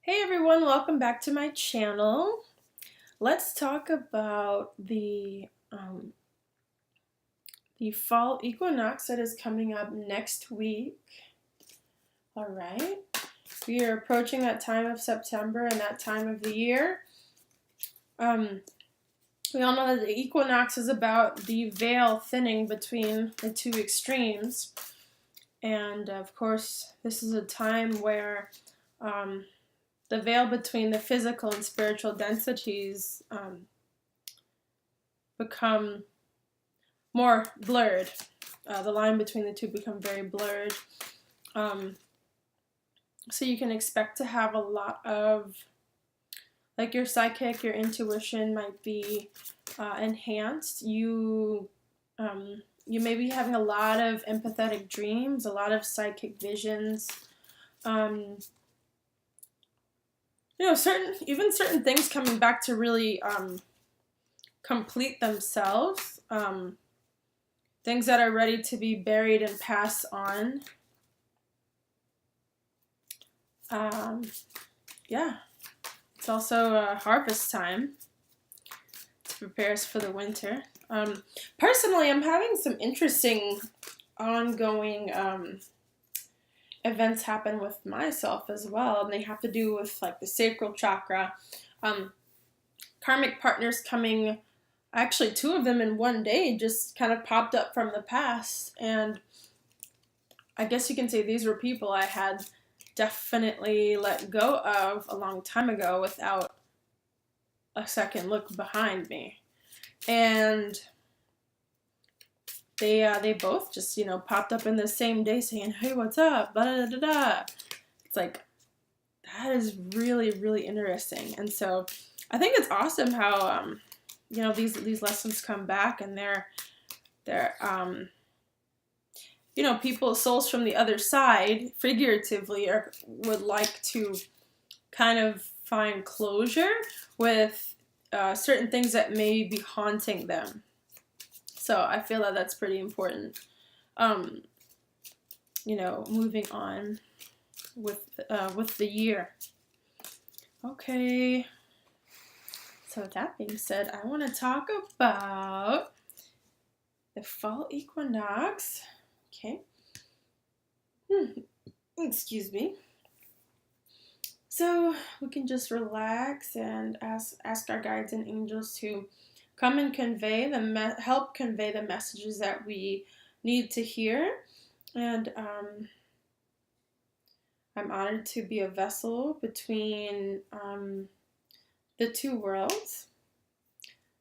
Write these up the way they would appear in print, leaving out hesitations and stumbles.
Hey everyone, welcome back to my channel. Let's talk about the fall equinox that is coming up next week. All right, we are approaching that time of September and that time of the year. We all know that the equinox is about the veil thinning between the two extremes, and of course, this is a time where the veil between the physical and spiritual densities become more blurred. The line between the two become very blurred. So you can expect to have a lot of, like, your psychic, your intuition might be enhanced. You may be having a lot of empathetic dreams, a lot of psychic visions. Certain things coming back to really complete themselves. Things that are ready to be buried and passed on. Yeah, it's also harvest time to prepare us for the winter. Personally, I'm having some interesting ongoing events happen with myself as well, and they have to do with like the sacral chakra. Karmic partners coming, actually two of them in one day just kind of popped up from the past, and I guess you can say these were people I had definitely let go of a long time ago without a second look behind me. And they both just, popped up in the same day saying, "Hey, what's up?" Blah, da, da, da. It's like, that is really, really interesting. And so I think it's awesome how these lessons come back, and they're people, souls from the other side, figuratively, would like to kind of find closure with certain things that may be haunting them. So I feel that that's pretty important. Moving on with the year. Okay. So with that being said, I want to talk about the fall equinox. Okay. Excuse me. So we can just relax and ask our guides and angels to come and help convey the messages that we need to hear. And I'm honored to be a vessel between the two worlds.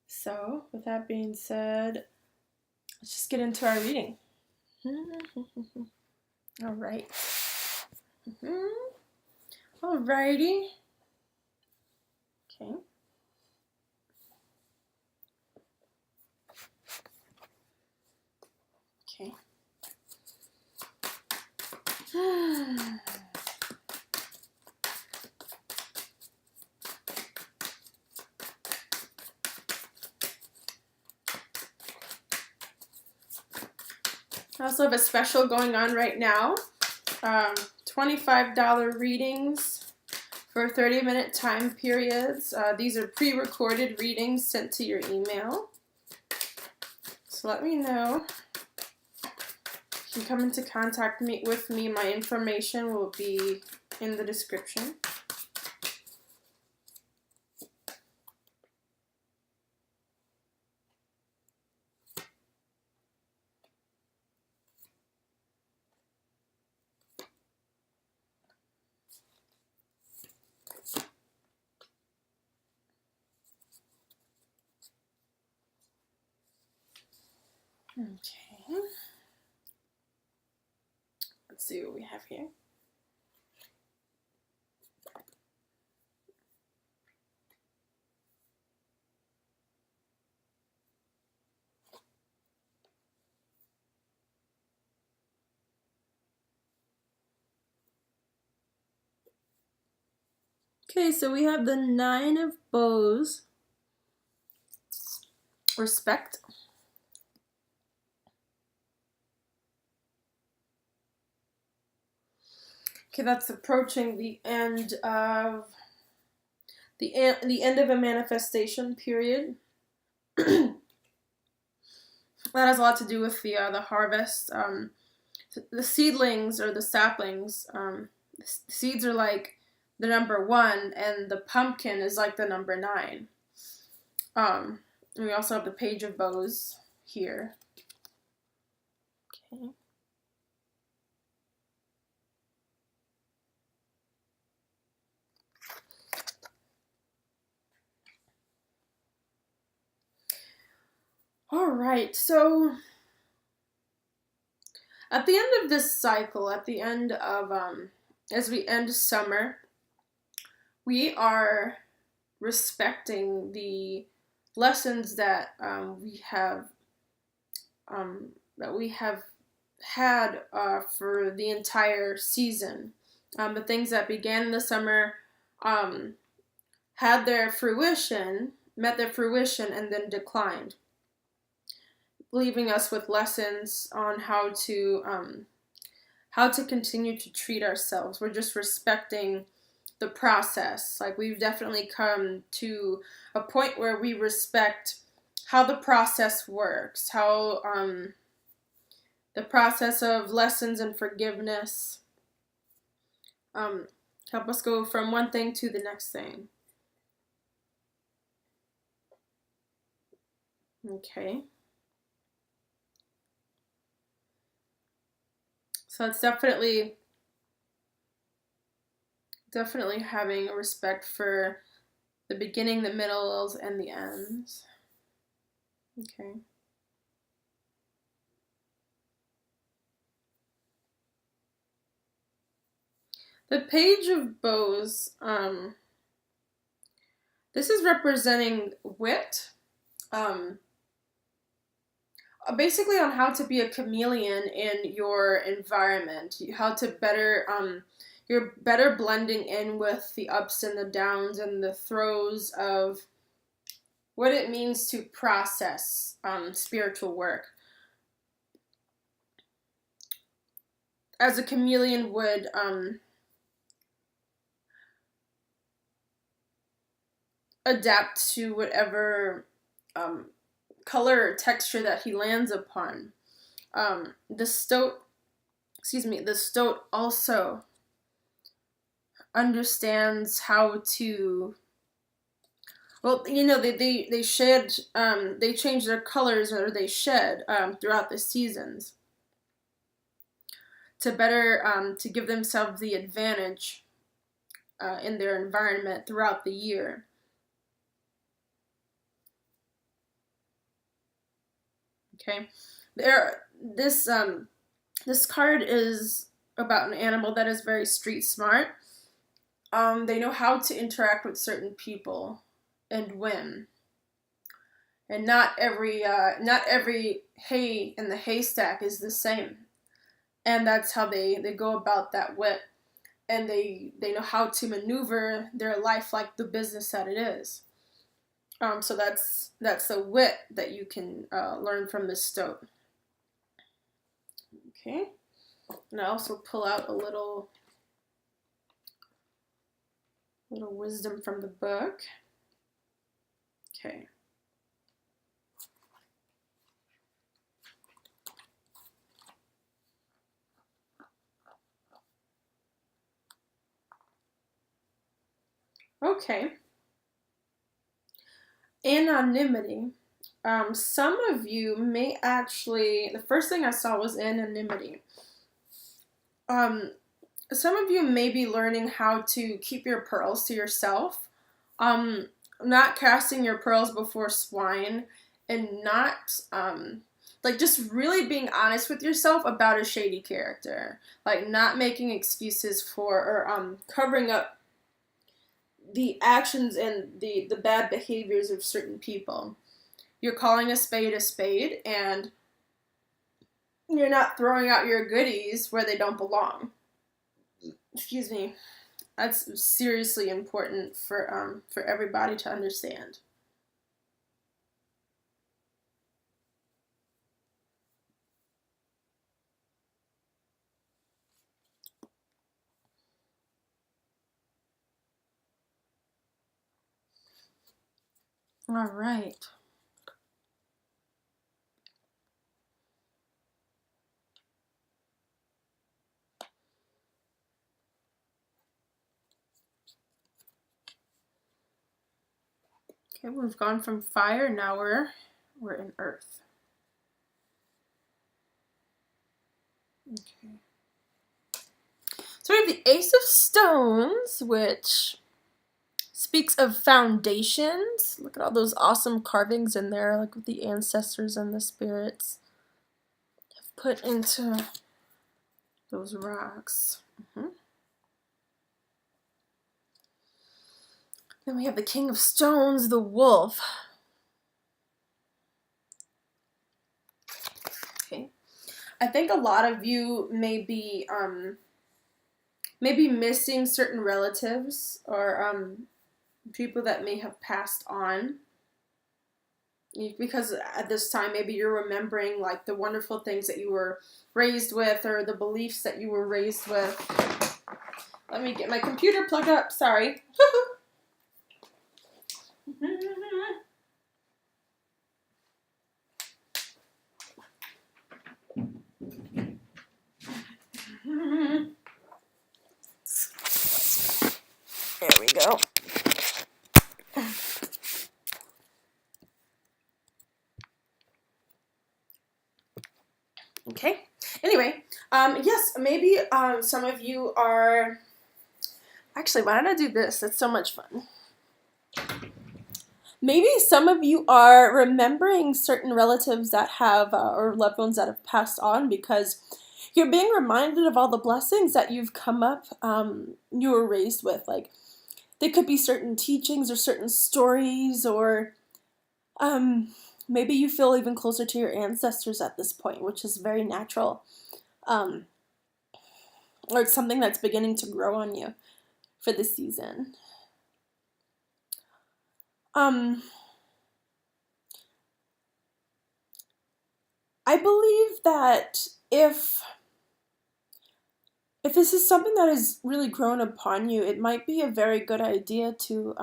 So with that being said, let's just get into our reading. All right. Alrighty. Okay. Okay. I also have a special going on right now. $25 readings for 30-minute time periods. These are pre-recorded readings sent to your email. So let me know. You can come into contact with me. My information will be in the description. Okay. Let's see what we have here. Okay, so we have the Nine of Bows. Respect. Okay, that's approaching the end of the end of a manifestation period. That has a lot to do with the harvest. The seedlings or the saplings, seeds are like the number 1, and the pumpkin is like the number 9. And we also have the page of bows here. Okay. All right, so at the end of this cycle, at the end of, as we end summer, we are respecting the lessons that we have had for the entire season. The things that began in the summer had their fruition, met their fruition, and then declined, leaving us with lessons on how to continue to treat ourselves. We're just respecting the process. Like, we've definitely come to a point where we respect how the process works, how the process of lessons and forgiveness help us go from one thing to the next thing. Okay. So it's definitely having a respect for the beginning, the middles, and the ends. Okay. The page of bows, this is representing wit, basically on how to be a chameleon in your environment, how to better, you're better blending in with the ups and the downs and the throes of what it means to process spiritual work. As a chameleon would adapt to whatever color or texture that he lands upon. The stoat also understands how to. Well, they shed, they change their colors, or they shed throughout the seasons to better to give themselves the advantage in their environment throughout the year. Okay, this card is about an animal that is very street smart. They know how to interact with certain people and when. And not every hay in the haystack is the same. And that's how they go about that wit. And they know how to maneuver their life like the business that it is. So that's the wit that you can learn from this stoat. Okay. And I also pull out a little wisdom from the book. Okay. Okay. Anonymity. Some of you may actually, the first thing I saw was anonymity. Some of you may be learning how to keep your pearls to yourself. Not casting your pearls before swine, and not, like, just really being honest with yourself about a shady character. Like, not making excuses for, or covering up the actions and the bad behaviors of certain people. You're calling a spade, and you're not throwing out your goodies where they don't belong. Excuse me. That's seriously important for everybody to understand. All right. Okay, we've gone from fire, now we're in earth. Okay. So we have the Ace of Stones, which speaks of foundations. Look at all those awesome carvings in there, like with the ancestors and the spirits have put into those rocks. Then we have the King of Stones, the wolf. Okay. I think a lot of you may be maybe missing certain relatives or people that may have passed on, because at this time maybe you're remembering like the wonderful things that you were raised with or the beliefs that you were raised with. Let me get my computer plugged up. Sorry. There we go. Okay. Anyway, yes, maybe some of you are. Actually, why don't I do this? It's so much fun. Maybe some of you are remembering certain relatives that have, or loved ones that have passed on, because you're being reminded of all the blessings that you've come up, you were raised with. Like, they could be certain teachings or certain stories, or maybe you feel even closer to your ancestors at this point, which is very natural. Or it's something that's beginning to grow on you for this season. I believe that if this is something that has really grown upon you, it might be a very good idea to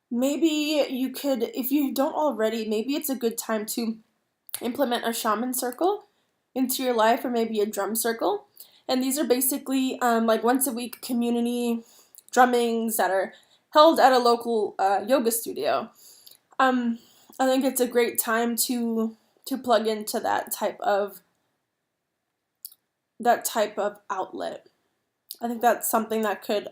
maybe you could, if you don't already, maybe it's a good time to implement a shaman circle into your life, or maybe a drum circle. And these are basically like once a week community drummings that are held at a local yoga studio. I think it's a great time to plug into that type of outlet. I think that's something that could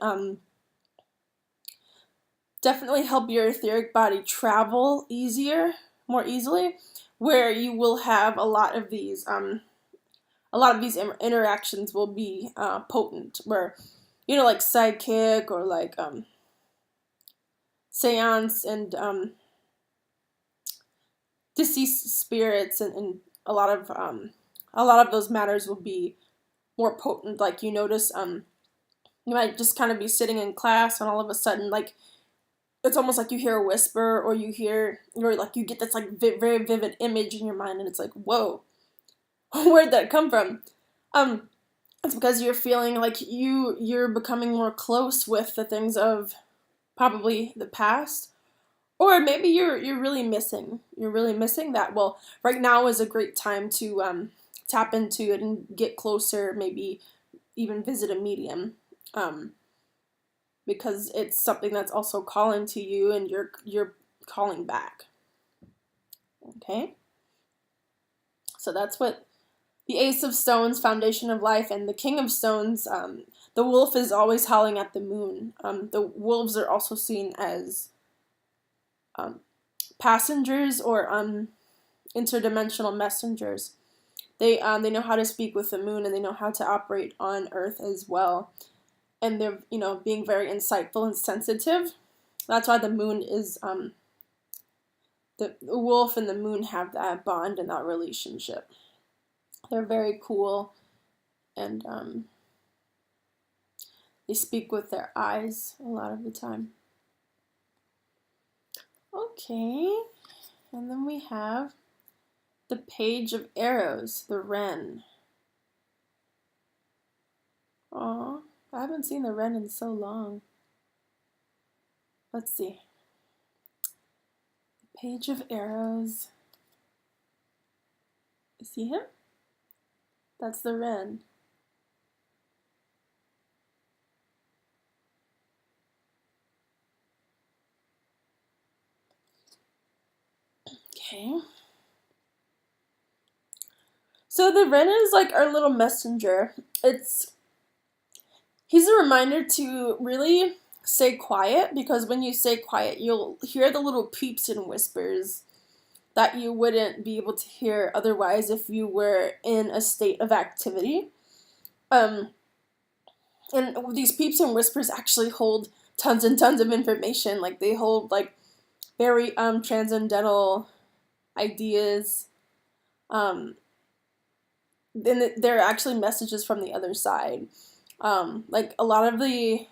definitely help your etheric body travel more easily, where you will have a lot of these interactions will be potent, where, you know, like sidekick or like seance and deceased spirits, and a lot of those matters will be more potent. Like, you notice you might just kind of be sitting in class, and all of a sudden, like, it's almost like you hear a whisper, or like you get this like very vivid image in your mind, and it's like, whoa, where'd that come from? It's because you're feeling like you're becoming more close with the things of probably the past, or maybe you're really missing that. Well, right now is a great time to tap into it and get closer, maybe even visit a medium, because it's something that's also calling to you, and you're calling back. Okay, so that's what the Ace of Stones, Foundation of Life, and the King of Stones. The wolf is always howling at the moon. The wolves are also seen as passengers or interdimensional messengers. They know how to speak with the moon, and they know how to operate on Earth as well. And they're, being very insightful and sensitive. That's why the moon is the wolf and the moon have that bond and that relationship. They're very cool, and they speak with their eyes a lot of the time. Okay, and then we have the Page of Arrows, the Wren. Aw, I haven't seen the Wren in so long. Let's see. Page of Arrows. You see him? That's the wren. Okay. So the wren is like our little messenger. He's a reminder to really stay quiet, because when you stay quiet, you'll hear the little peeps and whispers that you wouldn't be able to hear otherwise if you were in a state of activity. And these peeps and whispers actually hold tons and tons of information. Like, they hold like very transcendental ideas. Then they're actually messages from the other side. Like, a lot of the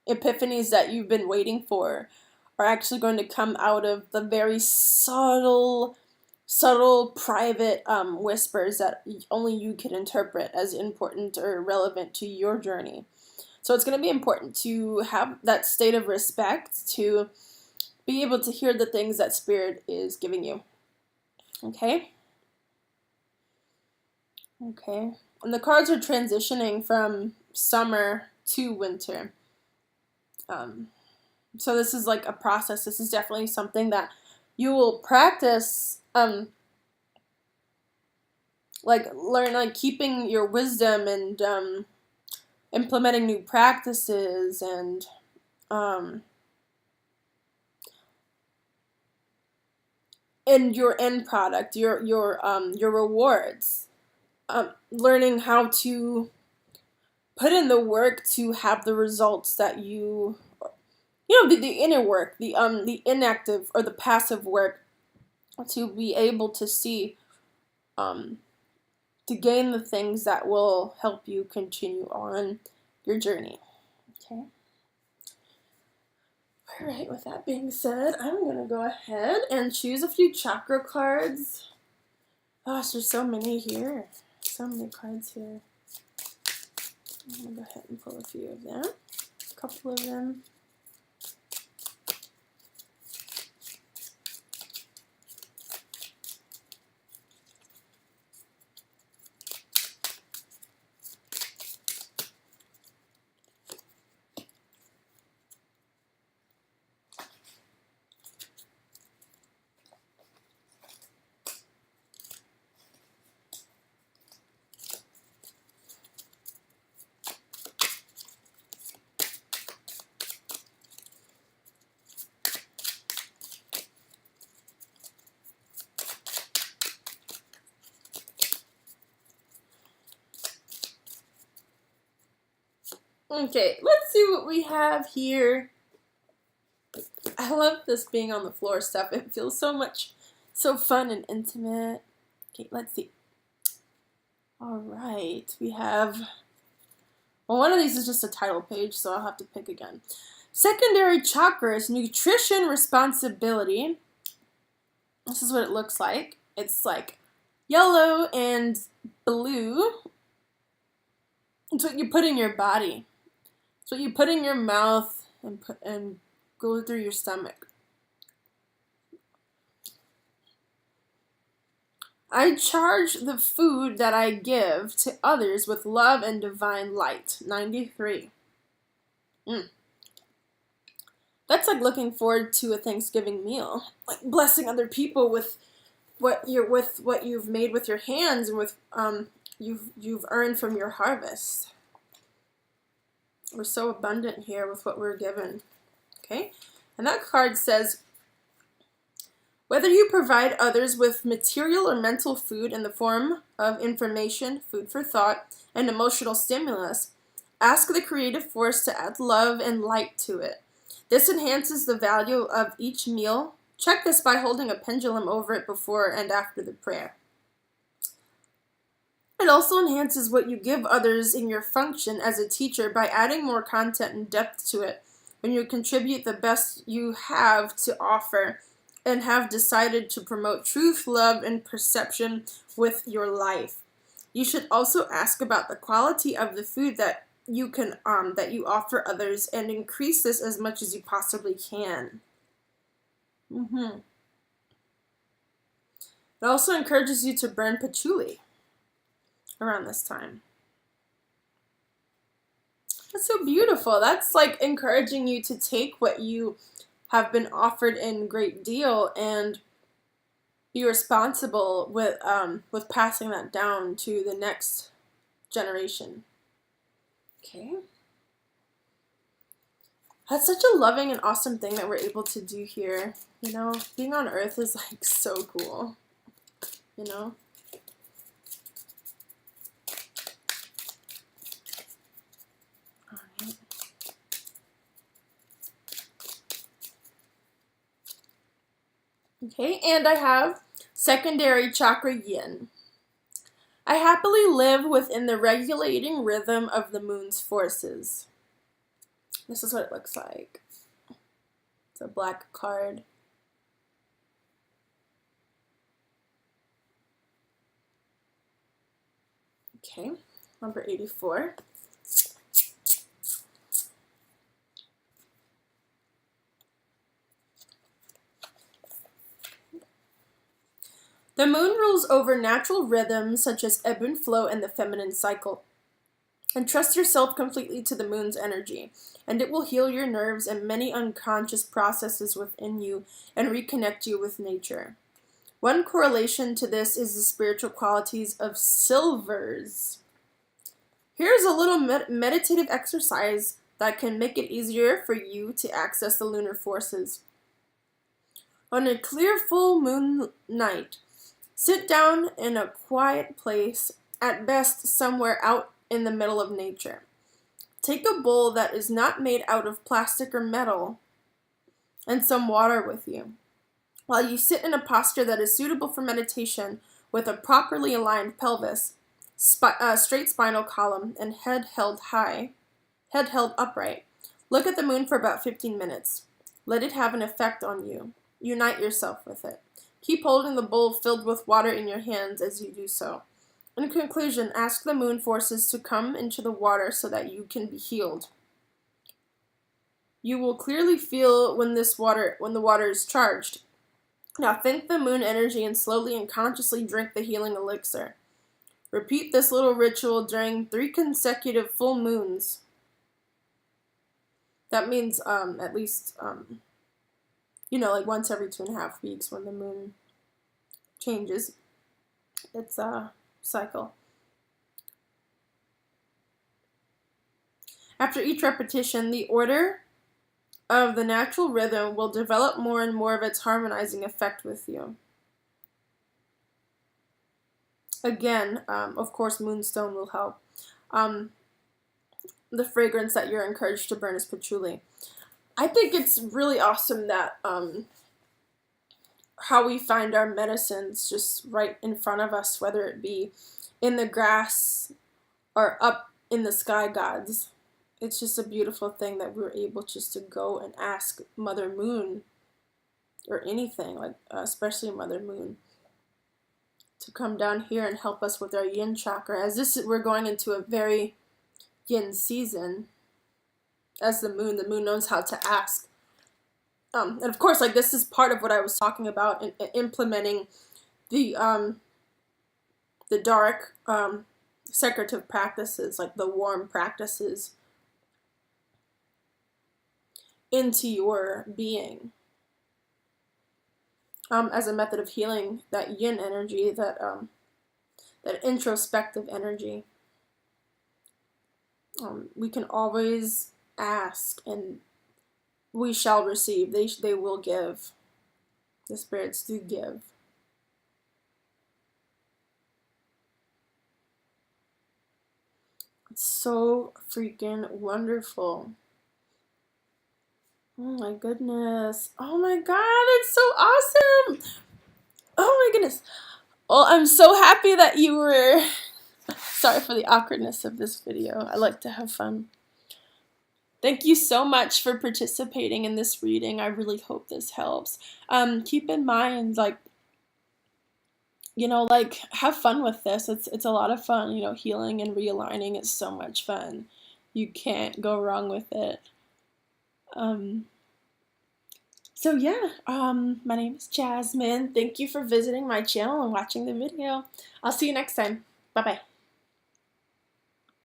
epiphanies that you've been waiting for are actually going to come out of the very subtle, private whispers that only you can interpret as important or relevant to your journey. So it's going to be important to have that state of respect, to be able to hear the things that Spirit is giving you. Okay? Okay. And the cards are transitioning from summer to winter. So this is like a process. This is definitely something that you will practice, learn, like keeping your wisdom and implementing new practices and your end product, your rewards, learning how to put in the work to have the results that the inner work, the inactive or the passive work, to be able to see, to gain the things that will help you continue on your journey. Okay. All right, with that being said, I'm going to go ahead and choose a few chakra cards. Gosh, there's so many here. So many cards here. I'm going to go ahead and pull a few of them. A couple of them. Okay, let's see what we have here. I love this being on the floor stuff. It feels so fun and intimate. Okay, let's see. All right, we have, well, one of these is just a title page, so I'll have to pick again. Secondary chakras, nutrition responsibility. This is what it looks like. It's like yellow and blue. It's what you put in your body. It's what you put in your mouth and go through your stomach. I charge the food that I give to others with love and divine light. 93. That's like looking forward to a Thanksgiving meal, like blessing other people with what you've made with your hands and with you've earned from your harvest. We're so abundant here with what we're given. Okay? And that card says, whether you provide others with material or mental food in the form of information, food for thought, and emotional stimulus, ask the creative force to add love and light to it. This enhances the value of each meal. Check this by holding a pendulum over it before and after the prayer. It also enhances what you give others in your function as a teacher by adding more content and depth to it when you contribute the best you have to offer and have decided to promote truth, love, and perception with your life. You should also ask about the quality of the food that you can that you offer others, and increase this as much as you possibly can. It also encourages you to burn patchouli around this time. That's so beautiful. That's like encouraging you to take what you have been offered in great deal and be responsible with passing that down to the next generation. Okay. That's such a loving and awesome thing that we're able to do here. You know, being on Earth is like so cool. You know? Alright. Okay, and I have secondary chakra yin. I happily live within the regulating rhythm of the moon's forces. This is what it looks like. It's a black card. Okay, number 84. The moon rules over natural rhythms such as ebb and flow and the feminine cycle. Entrust yourself completely to the moon's energy, and it will heal your nerves and many unconscious processes within you and reconnect you with nature. One correlation to this is the spiritual qualities of silvers. Here's a little meditative exercise that can make it easier for you to access the lunar forces. On a clear full moon night, sit down in a quiet place, at best somewhere out in the middle of nature. Take a bowl that is not made out of plastic or metal and some water with you. While you sit in a posture that is suitable for meditation with a properly aligned pelvis, straight spinal column, and head held upright, look at the moon for about 15 minutes. Let it have an effect on you. Unite yourself with it. Keep holding the bowl filled with water in your hands as you do so. In conclusion, ask the moon forces to come into the water so that you can be healed. You will clearly feel when the water is charged. Now thank the moon energy and slowly and consciously drink the healing elixir. Repeat this little ritual during 3 consecutive full moons. That means at least like once every 2.5 weeks when the moon changes its cycle. After each repetition, the order of the natural rhythm will develop more and more of its harmonizing effect with you. Again, of course, moonstone will help. The fragrance that you're encouraged to burn is patchouli. I think it's really awesome that how we find our medicines just right in front of us, whether it be in the grass or up in the sky gods. It's just a beautiful thing that we're able just to go and ask Mother Moon or anything, like especially Mother Moon, to come down here and help us with our yin chakra. As we're going into a very yin season. As the moon knows how to ask. And of course, like this is part of what I was talking about in implementing the dark secretive practices, like the warm practices, into your being as a method of healing that yin energy, that introspective energy. We can always ask and we shall receive. They will give. The spirits do give. It's so freaking wonderful. Oh my goodness. Oh my god, it's so awesome. Oh my goodness. Well, I'm so happy that you were... Sorry for the awkwardness of this video. I like to have fun. Thank you so much for participating in this reading. I really hope this helps. Keep in mind, have fun with this. It's a lot of fun. Healing and realigning is so much fun. You can't go wrong with it. Um, so yeah, my name is Jasmine. Thank you for visiting my channel and watching the video. I'll see you next time. Bye bye.